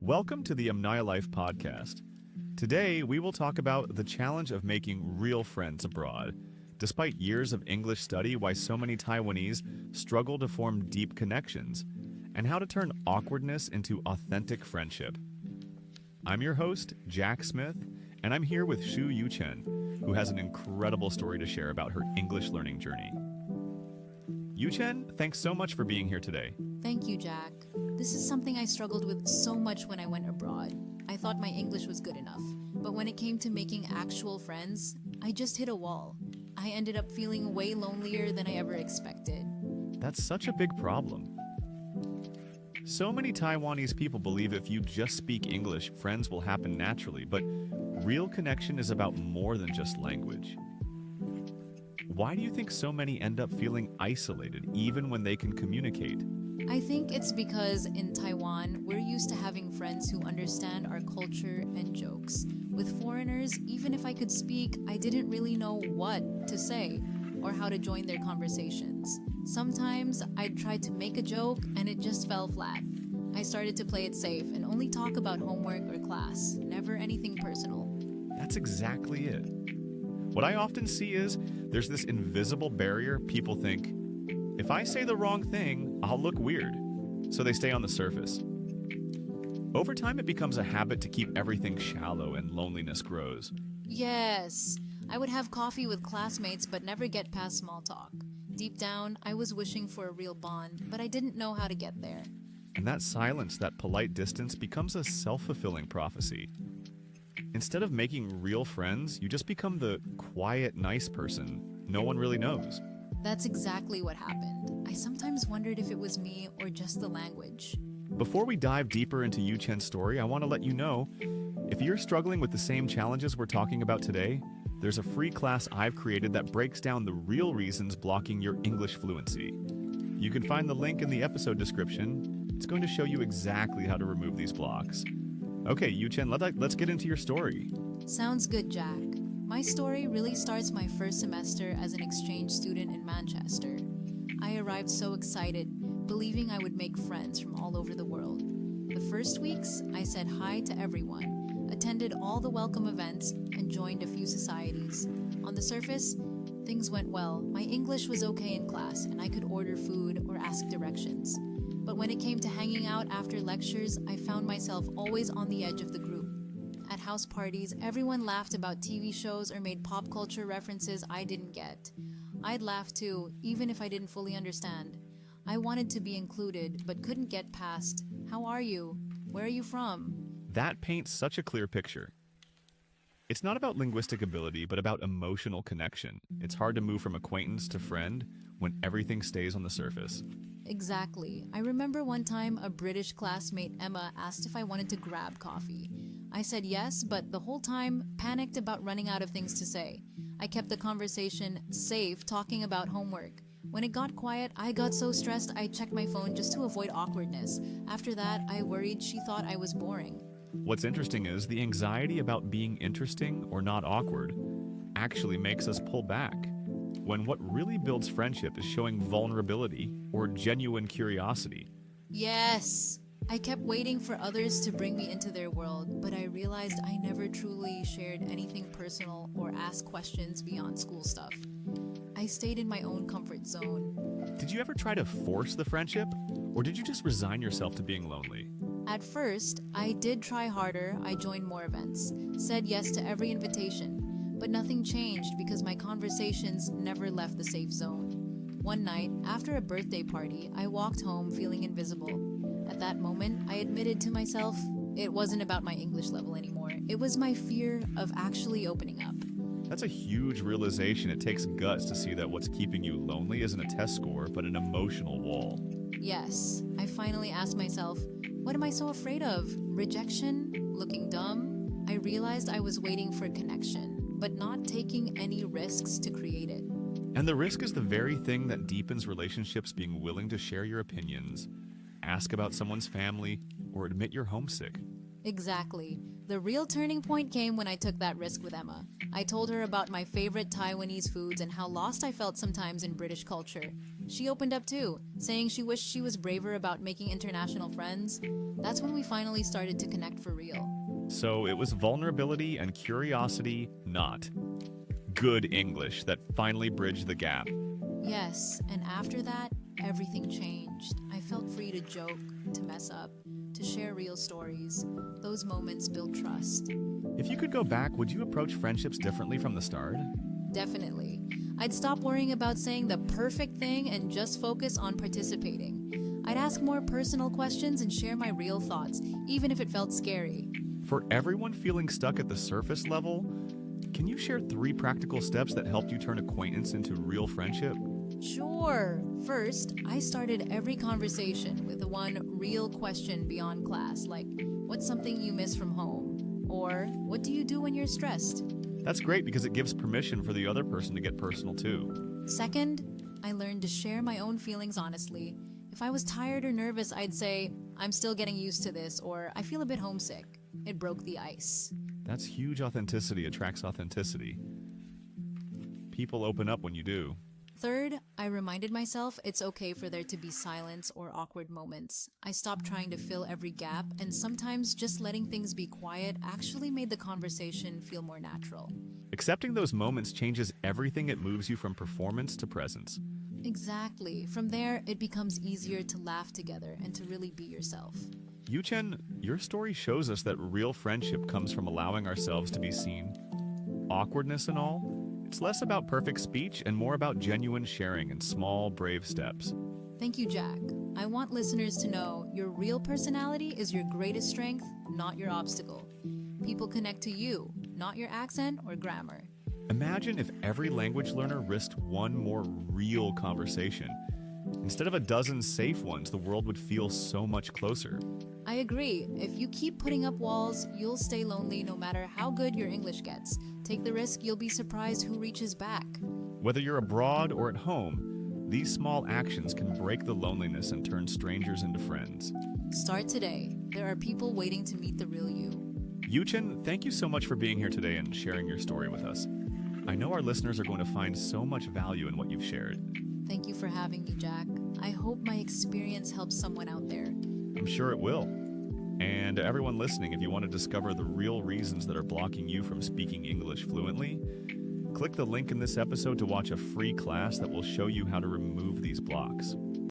Welcome to the Amnayalife podcast. Today, we will talk about the challenge of making real friends abroad. Despite years of English study, why so many Taiwanese struggle to form deep connections, and how to turn awkwardness into authentic friendship. I'm your host, Jack Smith, and I'm here with Shu Yuchen, who has an incredible story to share about her English learning journey. Yuchen, thanks so much for being here today. Thank you, Jack. This is something I struggled with so much when I went abroad. I thought my English was good enough, but when it came to making actual friends, I just hit a wall. I ended up feeling way lonelier than I ever expected. That's such a big problem. So many Taiwanese people believe if you just speak English, friends will happen naturally, but real connection is about more than just language. Why do you think so many end up feeling isolated even when they can communicate? I think it's because in Taiwan, we're used to having friends who understand our culture and jokes. With foreigners, even if I could speak, I didn't really know what to say or how to join their conversations. Sometimes I'd try to make a joke and it just fell flat. I started to play it safe and only talk about homework or class, never anything personal. That's exactly it. What I often see is there's this invisible barrier. People think, if I say the wrong thing, I'll look weird. So they stay on the surface. Over time, it becomes a habit to keep everything shallow and loneliness grows. Yes, I would have coffee with classmates but never get past small talk. Deep down, I was wishing for a real bond, but I didn't know how to get there. And that silence, that polite distance, becomes a self-fulfilling prophecy. Instead of making real friends, you just become the quiet, nice person no one really knows. That's exactly what happened. I sometimes wondered if it was me or just the language. Before we dive deeper into Yu Chen's story, I want to let you know, if you're struggling with the same challenges we're talking about today, there's a free class I've created that breaks down the real reasons blocking your English fluency. You can find the link in the episode description. It's going to show you exactly how to remove these blocks. Okay, Yu Chen, let's get into your story. Sounds good, Jack. My story really starts my first semester as an exchange student in Manchester. I arrived so excited, believing I would make friends from all over the world. The first weeks, I said hi to everyone, attended all the welcome events, and joined a few societies. On the surface, things went well. My English was okay in class, and I could order food or ask directions. But when it came to hanging out after lectures, I found myself always on the edge of the group. At house parties, everyone laughed about TV shows or made pop culture references I didn't get. I'd laugh too, even if I didn't fully understand. I wanted to be included, but couldn't get past, "How are you? Where are you from?" That paints such a clear picture. It's not about linguistic ability, but about emotional connection. It's hard to move from acquaintance to friend when everything stays on the surface. Exactly. I remember one time a British classmate, Emma, asked if I wanted to grab coffee. I said yes, but the whole time panicked about running out of things to say. I kept the conversation safe, talking about homework. When it got quiet, I got so stressed I checked my phone just to avoid awkwardness. After that, I worried she thought I was boring. What's interesting is the anxiety about being interesting or not awkward actually makes us pull back, when what really builds friendship is showing vulnerability or genuine curiosity. Yes! I kept waiting for others to bring me into their world, but I realized I never truly shared anything personal or asked questions beyond school stuff. I stayed in my own comfort zone. Did you ever try to force the friendship, or did you just resign yourself to being lonely? At first, I did try harder. I joined more events, said yes to every invitation, but nothing changed because my conversations never left the safe zone. One night, after a birthday party, I walked home feeling invisible. At that moment, I admitted to myself it wasn't about my English level anymore. It was my fear of actually opening up. That's a huge realization. It takes guts to see that what's keeping you lonely isn't a test score, but an emotional wall. Yes, I finally asked myself, what am I so afraid of? Rejection? Looking dumb? I realized I was waiting for connection, but not taking any risks to create it. And the risk is the very thing that deepens relationships, being willing to share your opinions, ask about someone's family, or admit you're homesick. Exactly. The real turning point came when I took that risk with Emma. I told her about my favorite Taiwanese foods and how lost I felt sometimes in British culture. She opened up too, saying she wished she was braver about making international friends. That's when we finally started to connect for real. So it was vulnerability and curiosity, not good English, that finally bridged the gap. Yes, and after that, everything changed. I felt free to joke, to mess up, to share real stories. Those moments build trust. If you could go back, would you approach friendships differently from the start? Definitely. I'd stop worrying about saying the perfect thing and just focus on participating. I'd ask more personal questions and share my real thoughts, even if it felt scary. For everyone feeling stuck at the surface level, can you share 3 practical steps that helped you turn acquaintance into real friendship? Sure. First, I started every conversation with one real question beyond class, like, what's something you miss from home? Or, what do you do when you're stressed? That's great because it gives permission for the other person to get personal too. Second, I learned to share my own feelings honestly. If I was tired or nervous, I'd say, I'm still getting used to this, or I feel a bit homesick. It broke the ice. That's huge. Authenticity attracts authenticity. People open up when you do. Third, I reminded myself it's okay for there to be silence or awkward moments. I stopped trying to fill every gap, and sometimes just letting things be quiet actually made the conversation feel more natural. Accepting those moments changes everything. It moves you from performance to presence. Exactly. From there, it becomes easier to laugh together and to really be yourself. Yu-Chen, your story shows us that real friendship comes from allowing ourselves to be seen. Awkwardness and all, it's less about perfect speech and more about genuine sharing and small, brave steps. Thank you, Jack. I want listeners to know your real personality is your greatest strength, not your obstacle. People connect to you, not your accent or grammar. Imagine if every language learner risked one more real conversation. Instead of a dozen safe ones, the world would feel so much closer. I agree. If you keep putting up walls, you'll stay lonely no matter how good your English gets. Take the risk, you'll be surprised who reaches back. Whether you're abroad or at home, these small actions can break the loneliness and turn strangers into friends. Start today. There are people waiting to meet the real you. Yu-Chen, thank you so much for being here today and sharing your story with us. I know our listeners are going to find so much value in what you've shared. Thank you for having me, Jack. I hope my experience helps someone out there. I'm sure it will. And to everyone listening, if you want to discover the real reasons that are blocking you from speaking English fluently, click the link in this episode to watch a free class that will show you how to remove these blocks.